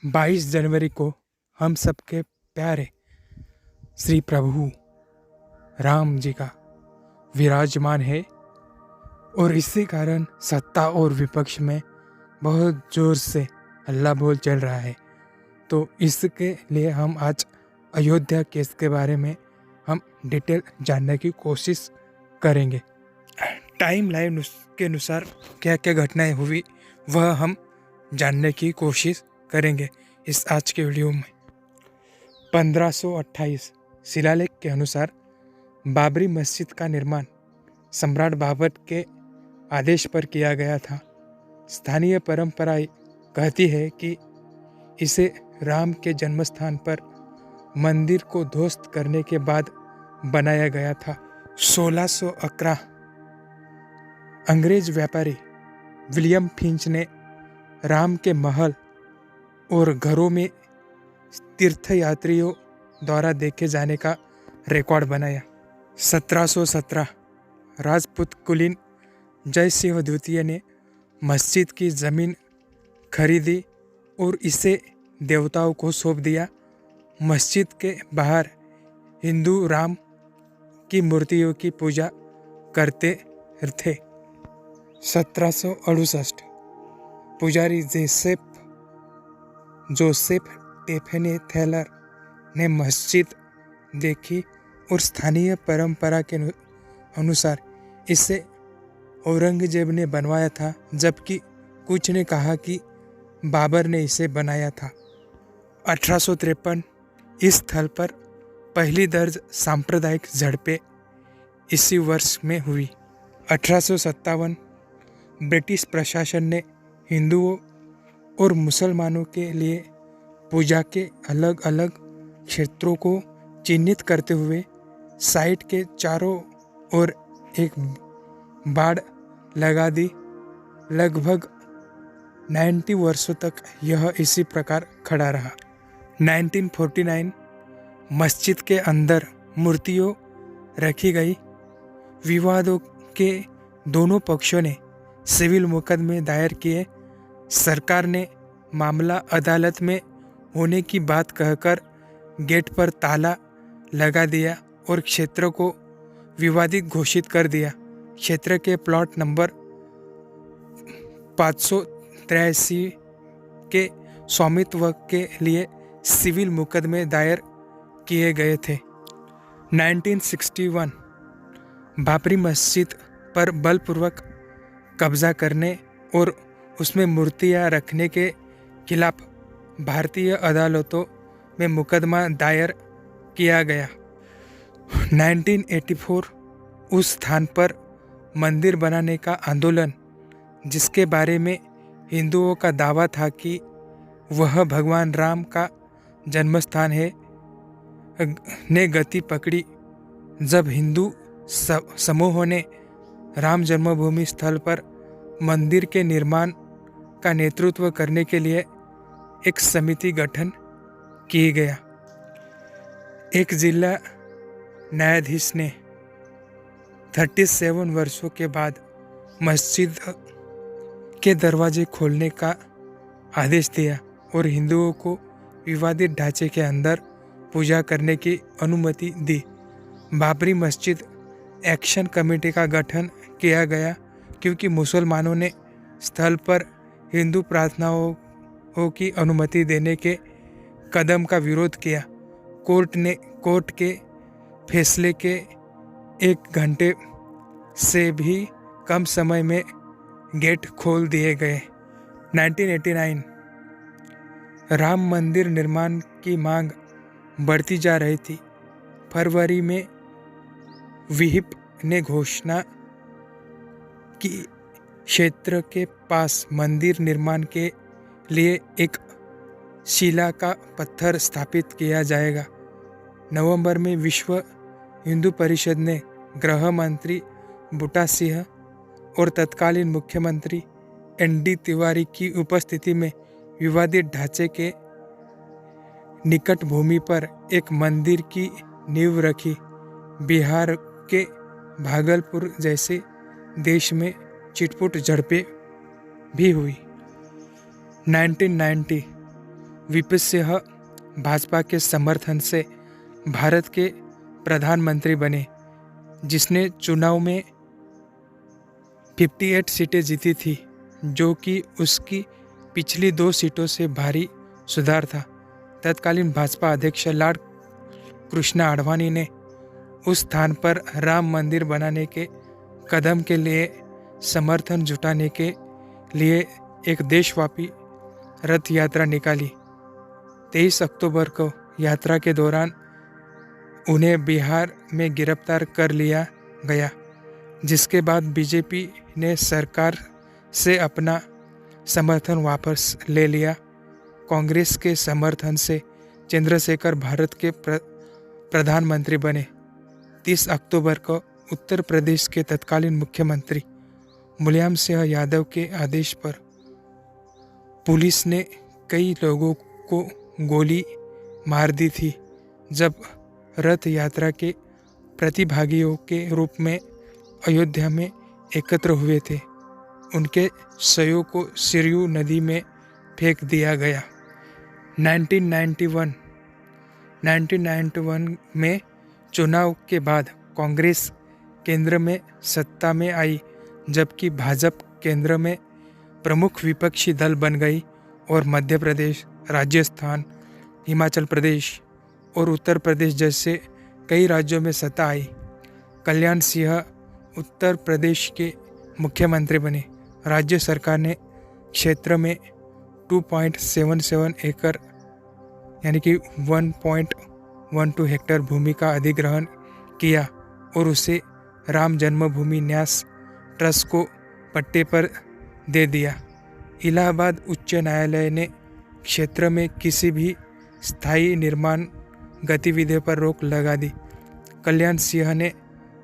22 जनवरी को हम सबके प्यारे श्री प्रभु राम जी का विराजमान है और इसी कारण सत्ता और विपक्ष में बहुत ज़ोर से हल्ला बोल चल रहा है। तो इसके लिए हम आज अयोध्या केस के बारे में हम डिटेल जानने की कोशिश करेंगे। टाइम लाइन के अनुसार क्या क्या घटनाएं हुई वह हम जानने की कोशिश करेंगे इस आज के वीडियो में। 1528 शिलालेख के अनुसार बाबरी मस्जिद का निर्माण सम्राट बाबर के आदेश पर किया गया था। स्थानीय परंपरा कहती है कि इसे राम के जन्मस्थान पर मंदिर को ध्वस्त करने के बाद बनाया गया था। 1611 अंग्रेज व्यापारी विलियम फिंच ने राम के महल और घरों में तीर्थयात्रियों द्वारा देखे जाने का रिकॉर्ड बनाया। 1717 राजपूत कुलीन जय सिंह द्वितीय ने मस्जिद की ज़मीन खरीदी और इसे देवताओं को सौंप दिया। मस्जिद के बाहर हिंदू राम की मूर्तियों की पूजा करते थे। 1768 पुजारी जोसेफ टेफेने थैलर ने मस्जिद देखी और स्थानीय परंपरा के अनुसार इसे औरंगजेब ने बनवाया था, जबकि कुछ ने कहा कि बाबर ने इसे बनाया था। 1853 इस स्थल पर पहली दर्ज सांप्रदायिक झड़पें इसी वर्ष में हुई। 1857 ब्रिटिश प्रशासन ने हिंदुओं और मुसलमानों के लिए पूजा के अलग अलग क्षेत्रों को चिन्हित करते हुए साइट के चारों ओर एक बाड़ लगा दी। लगभग 90 वर्षों तक यह इसी प्रकार खड़ा रहा। 1949 मस्जिद के अंदर मूर्तियों रखी गई। विवादों के दोनों पक्षों ने सिविल मुकदमे दायर किए। सरकार ने मामला अदालत में होने की बात कहकर गेट पर ताला लगा दिया और क्षेत्र को विवादित घोषित कर दिया। क्षेत्र के प्लॉट नंबर 583 के स्वामित्व के लिए सिविल मुकदमे दायर किए गए थे। 1961 बाबरी मस्जिद पर बलपूर्वक कब्जा करने और उसमें मूर्तियां रखने के खिलाफ भारतीय अदालतों में मुकदमा दायर किया गया। 1984 उस स्थान पर मंदिर बनाने का आंदोलन, जिसके बारे में हिंदुओं का दावा था कि वह भगवान राम का जन्मस्थान है, ने गति पकड़ी जब हिंदू समूहों ने राम जन्मभूमि स्थल पर मंदिर के निर्माण का नेतृत्व करने के लिए एक समिति गठन की गया। एक जिला न्यायाधीश ने 37 वर्षों के बाद मस्जिद के दरवाजे खोलने का आदेश दिया और हिंदुओं को विवादित ढांचे के अंदर पूजा करने की अनुमति दी। बाबरी मस्जिद एक्शन कमेटी का गठन किया गया क्योंकि मुसलमानों ने स्थल पर हिंदू प्रार्थनाओं की अनुमति देने के कदम का विरोध किया। कोर्ट के फैसले के 1 घंटे से भी कम समय में गेट खोल दिए गए। 1989 राम मंदिर निर्माण की मांग बढ़ती जा रही थी। फरवरी में विहिप ने घोषणा की क्षेत्र के पास मंदिर निर्माण के लिए एक शिला का पत्थर स्थापित किया जाएगा। नवंबर में विश्व हिंदू परिषद ने गृह मंत्री बूटा सिंह और तत्कालीन मुख्यमंत्री ND तिवारी की उपस्थिति में विवादित ढांचे के निकट भूमि पर एक मंदिर की नींव रखी। बिहार के भागलपुर जैसे देश में छिटपुट झड़पें भी हुई। 1990 वीपी सिंह भाजपा के समर्थन से भारत के प्रधानमंत्री बने, जिसने चुनाव में 58 सीटें जीती थी, जो कि उसकी पिछली 2 सीटों से भारी सुधार था। तत्कालीन भाजपा अध्यक्ष लाल कृष्ण आडवाणी ने उस स्थान पर राम मंदिर बनाने के कदम के लिए समर्थन जुटाने के लिए एक देशव्यापी रथ यात्रा निकाली। 23 अक्टूबर को यात्रा के दौरान उन्हें बिहार में गिरफ्तार कर लिया गया, जिसके बाद बीजेपी ने सरकार से अपना समर्थन वापस ले लिया। कांग्रेस के समर्थन से चंद्रशेखर भारत के प्रधानमंत्री बने। 30 अक्टूबर को उत्तर प्रदेश के तत्कालीन मुख्यमंत्री मुलायम सिंह यादव के आदेश पर पुलिस ने कई लोगों को गोली मार दी थी, जब रथ यात्रा के प्रतिभागियों के रूप में अयोध्या में एकत्र हुए थे। उनके शवों को सरयू नदी में फेंक दिया गया। 1991 में चुनाव के बाद कांग्रेस केंद्र में सत्ता में आई, जबकि भाजपा केंद्र में प्रमुख विपक्षी दल बन गई और मध्य प्रदेश, राजस्थान, हिमाचल प्रदेश और उत्तर प्रदेश जैसे कई राज्यों में सत्ता आई। कल्याण सिंह उत्तर प्रदेश के मुख्यमंत्री बने। राज्य सरकार ने क्षेत्र में 2.77 एकड़ यानी कि 1.12 हेक्टेयर भूमि का अधिग्रहण किया और उसे राम जन्मभूमि न्यास ट्रस्ट को पट्टे पर दे दिया। इलाहाबाद उच्च न्यायालय ने क्षेत्र में किसी भी स्थायी निर्माण गतिविधियों पर रोक लगा दी। कल्याण सिंह ने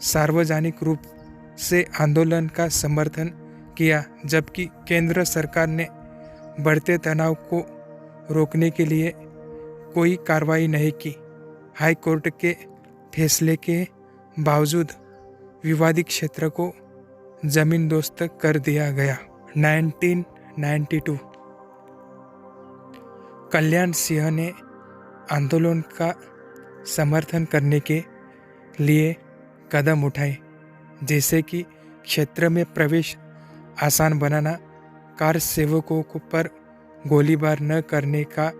सार्वजनिक रूप से आंदोलन का समर्थन किया, जबकि केंद्र सरकार ने बढ़ते तनाव को रोकने के लिए कोई कार्रवाई नहीं की। हाई कोर्ट के फैसले के बावजूद विवादित क्षेत्र को जमींदोस्त कर दिया गया। 1992 कल्याण सिंह ने आंदोलन का समर्थन करने के लिए कदम उठाए, जैसे कि क्षेत्र में प्रवेश आसान बनाना, कार सेवकों पर गोलीबार न करने का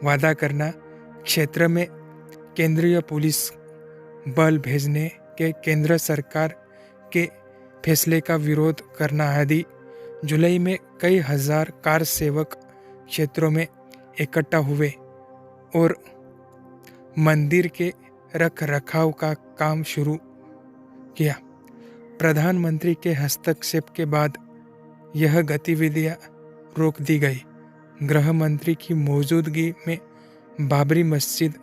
वादा करना, क्षेत्र में केंद्रीय पुलिस बल भेजने के केंद्र सरकार के फैसले का विरोध करना आदि। जुलाई में कई हजार कार सेवक क्षेत्रों में इकट्ठा हुए और मंदिर के रख रखाव का काम शुरू किया। प्रधानमंत्री के हस्तक्षेप के बाद यह गतिविधियां रोक दी गई। गृह मंत्री की मौजूदगी में बाबरी मस्जिद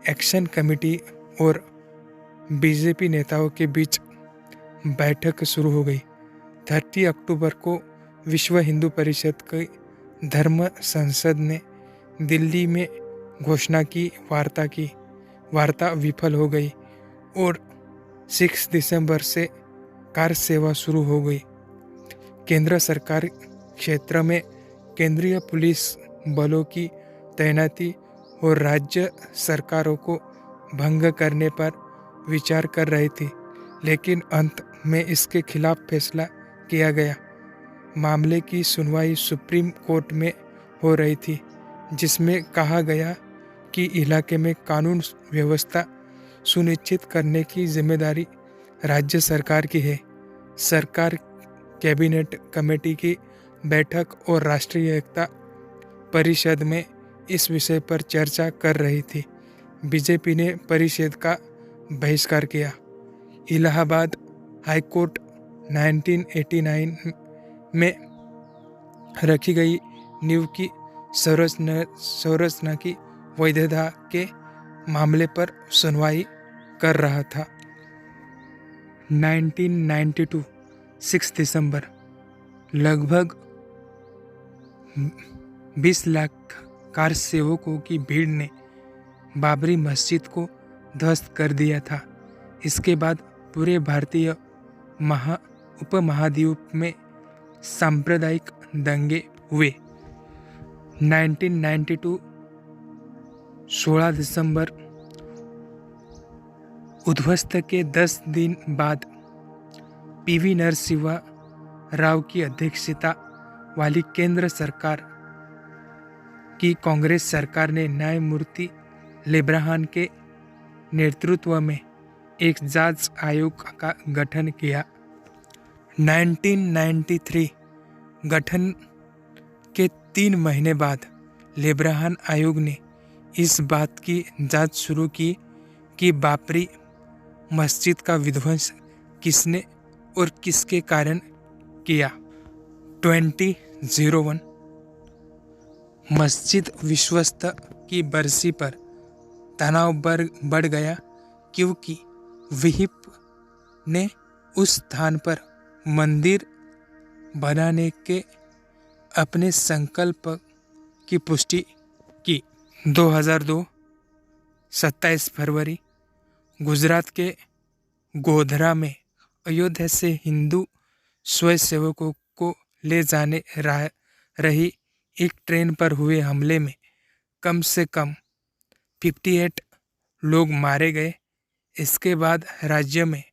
एक्शन कमेटी और बीजेपी नेताओं के बीच बैठक शुरू हो गई। 30 अक्टूबर को विश्व हिंदू परिषद की धर्म संसद ने दिल्ली में घोषणा की वार्ता विफल हो गई और 6 दिसंबर से कार सेवा शुरू हो गई। केंद्र सरकार क्षेत्र में केंद्रीय पुलिस बलों की तैनाती और राज्य सरकारों को भंग करने पर विचार कर रही थी, लेकिन अंत में इसके खिलाफ फैसला किया गया। मामले की सुनवाई सुप्रीम कोर्ट में हो रही थी, जिसमें कहा गया कि इलाके में कानून व्यवस्था सुनिश्चित करने की जिम्मेदारी राज्य सरकार की है। सरकार कैबिनेट कमेटी की बैठक और राष्ट्रीय एकता परिषद में इस विषय पर चर्चा कर रही थी। बीजेपी ने परिषद का बहिष्कार किया। इलाहाबाद हाईकोर्ट 1989 में रखी गई नींव की संरचना की वैधता के मामले पर सुनवाई कर रहा था। 1992 6 दिसंबर लगभग 20 लाख कार सेवकों की भीड़ ने बाबरी मस्जिद को ध्वस्त कर दिया था। इसके बाद पूरे भारतीय उपमहाद्वीप में सांप्रदायिक दंगे हुए। 1992 16 दिसंबर उद्ध्वस्त के 10 दिन बाद पीवी नरसिम्हा राव की अध्यक्षता वाली केंद्र सरकार की कांग्रेस सरकार ने न्यायमूर्ति लेब्राहन के नेतृत्व में एक जांच आयोग का गठन किया। 1993 गठन के 3 महीने बाद लेब्राहन आयोग ने इस बात की जांच शुरू की कि बाबरी मस्जिद का विध्वंस किसने और किसके कारण किया। 2001 मस्जिद विश्वस्त की बरसी पर तनाव बढ़ गया क्योंकि विहिप ने उस स्थान पर मंदिर बनाने के अपने संकल्प की पुष्टि की। 2002 27 फरवरी गुजरात के गोधरा में अयोध्या से हिंदू स्वयंसेवकों को ले जाने रही एक ट्रेन पर हुए हमले में कम से कम 58 लोग मारे गए। इसके बाद राज्य में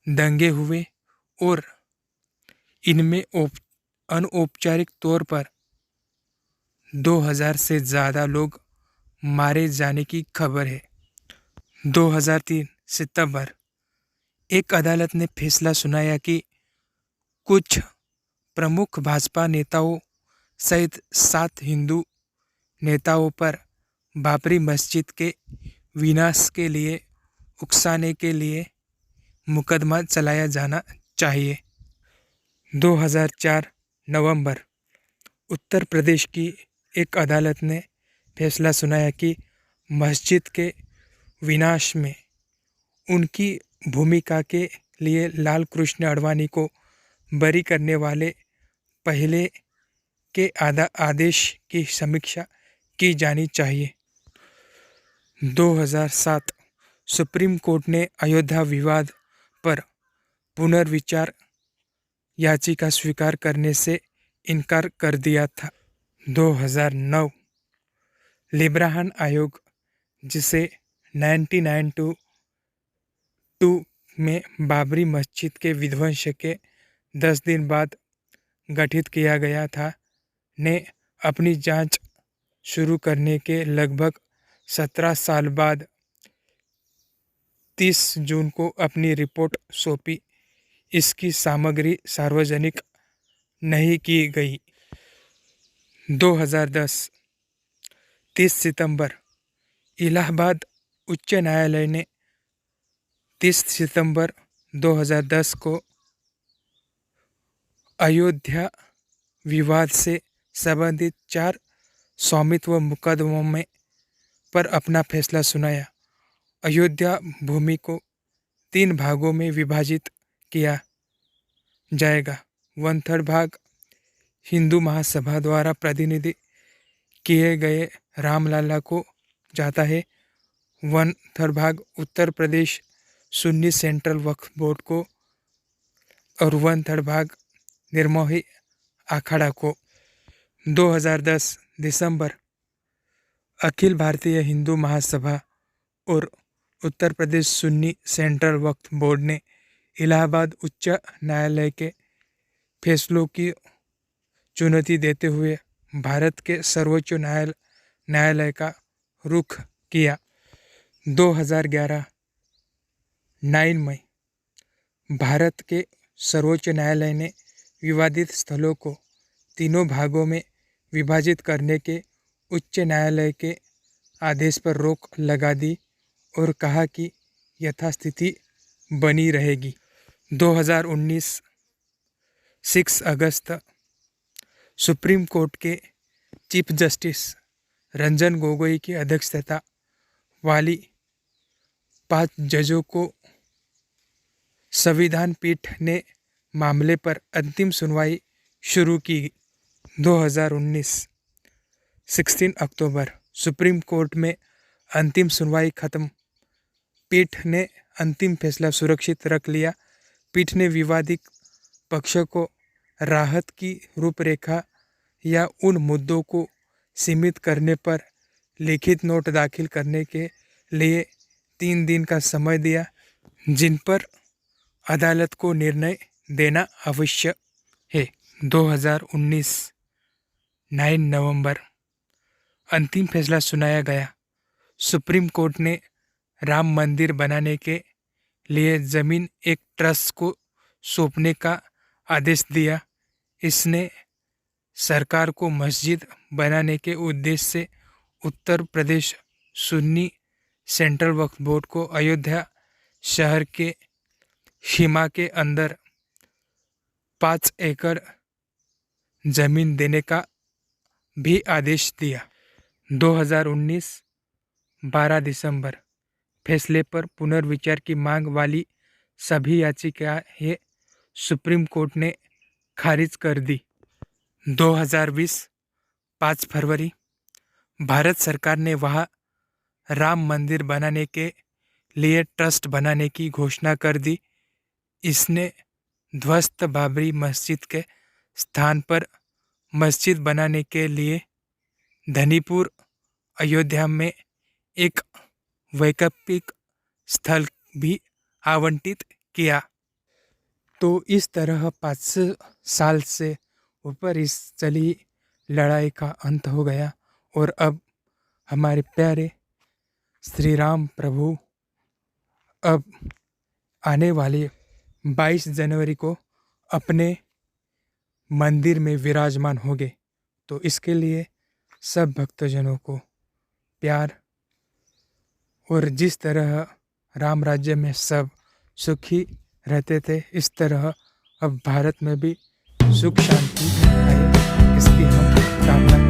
दंगे हुए और इनमें अनौपचारिक तौर पर 2000 से ज़्यादा लोग मारे जाने की खबर है। 2003 सितंबर एक अदालत ने फैसला सुनाया कि कुछ प्रमुख भाजपा नेताओं सहित 7 हिंदू नेताओं पर बाबरी मस्जिद के विनाश के लिए उकसाने के लिए मुकदमा चलाया जाना चाहिए। 2004 नवंबर उत्तर प्रदेश की एक अदालत ने फैसला सुनाया कि मस्जिद के विनाश में उनकी भूमिका के लिए लाल कृष्ण आडवाणी को बरी करने वाले पहले के आदेश की समीक्षा की जानी चाहिए। 2007 सुप्रीम कोर्ट ने अयोध्या विवाद पर पुनर्विचार याचिका स्वीकार करने से इनकार कर दिया था। 2009 लेब्राहन आयोग, जिसे 1992 में बाबरी मस्जिद के विध्वंस के 10 दिन बाद गठित किया गया था, ने अपनी जांच शुरू करने के लगभग 17 साल बाद 30 जून को अपनी रिपोर्ट सौंपी। इसकी सामग्री सार्वजनिक नहीं की गई। 2010 30 सितंबर इलाहाबाद उच्च न्यायालय ने 30 सितंबर 2010 को अयोध्या विवाद से संबंधित 4 स्वामित्व मुकदमों में पर अपना फैसला सुनाया। अयोध्या भूमि को 3 भागों में विभाजित किया जाएगा। 1/3 भाग हिंदू महासभा द्वारा प्रतिनिधि किए गए रामलला को जाता है। 1/3 भाग उत्तर प्रदेश सुन्नी सेंट्रल वक्फ बोर्ड को और 1/3 भाग निर्मोही अखाड़ा को। 2010 दिसंबर अखिल भारतीय हिंदू महासभा और उत्तर प्रदेश सुन्नी सेंट्रल वक्फ बोर्ड ने इलाहाबाद उच्च न्यायालय के फैसलों की चुनौती देते हुए भारत के सर्वोच्च न्यायालय का रुख किया। 2011 9 मई भारत के सर्वोच्च न्यायालय ने विवादित स्थलों को 3 भागों में विभाजित करने के उच्च न्यायालय के आदेश पर रोक लगा दी और कहा कि यथास्थिति बनी रहेगी। 2019 6 अगस्त सुप्रीम कोर्ट के चीफ जस्टिस रंजन गोगोई की अध्यक्षता वाली 5 जजों को संविधान पीठ ने मामले पर अंतिम सुनवाई शुरू की। 2019 16 अक्टूबर सुप्रीम कोर्ट में अंतिम सुनवाई खत्म। पीठ ने अंतिम फैसला सुरक्षित रख लिया। पीठ ने विवादित पक्ष को राहत की रूपरेखा या उन मुद्दों को सीमित करने पर लिखित नोट दाखिल करने के लिए 3 दिन का समय दिया, जिन पर अदालत को निर्णय देना आवश्यक है। 2019 9 नवंबर अंतिम फैसला सुनाया गया। सुप्रीम कोर्ट ने राम मंदिर बनाने के लिए जमीन एक ट्रस्ट को सौंपने का आदेश दिया। इसने सरकार को मस्जिद बनाने के उद्देश्य से उत्तर प्रदेश सुन्नी सेंट्रल वक्फ बोर्ड को अयोध्या शहर के सीमा के अंदर 5 एकड़ जमीन देने का भी आदेश दिया। 2019 12 दिसंबर फैसले पर पुनर्विचार की मांग वाली सभी याचिकाएं सुप्रीम कोर्ट ने खारिज कर दी। 2020 5 फरवरी भारत सरकार ने वहां राम मंदिर बनाने के लिए ट्रस्ट बनाने की घोषणा कर दी। इसने ध्वस्त बाबरी मस्जिद के स्थान पर मस्जिद बनाने के लिए धनीपुर अयोध्या में एक वैकल्पिक स्थल भी आवंटित किया। तो इस तरह 5 साल से ऊपर इस चली लड़ाई का अंत हो गया और अब हमारे प्यारे श्री राम प्रभु अब आने वाले 22 जनवरी को अपने मंदिर में विराजमान होंगे। तो इसके लिए सब भक्तजनों को प्यार, और जिस तरह राम राज्य में सब सुखी रहते थे, इस तरह अब भारत में भी सुख शांति आए, इसकी हम कामना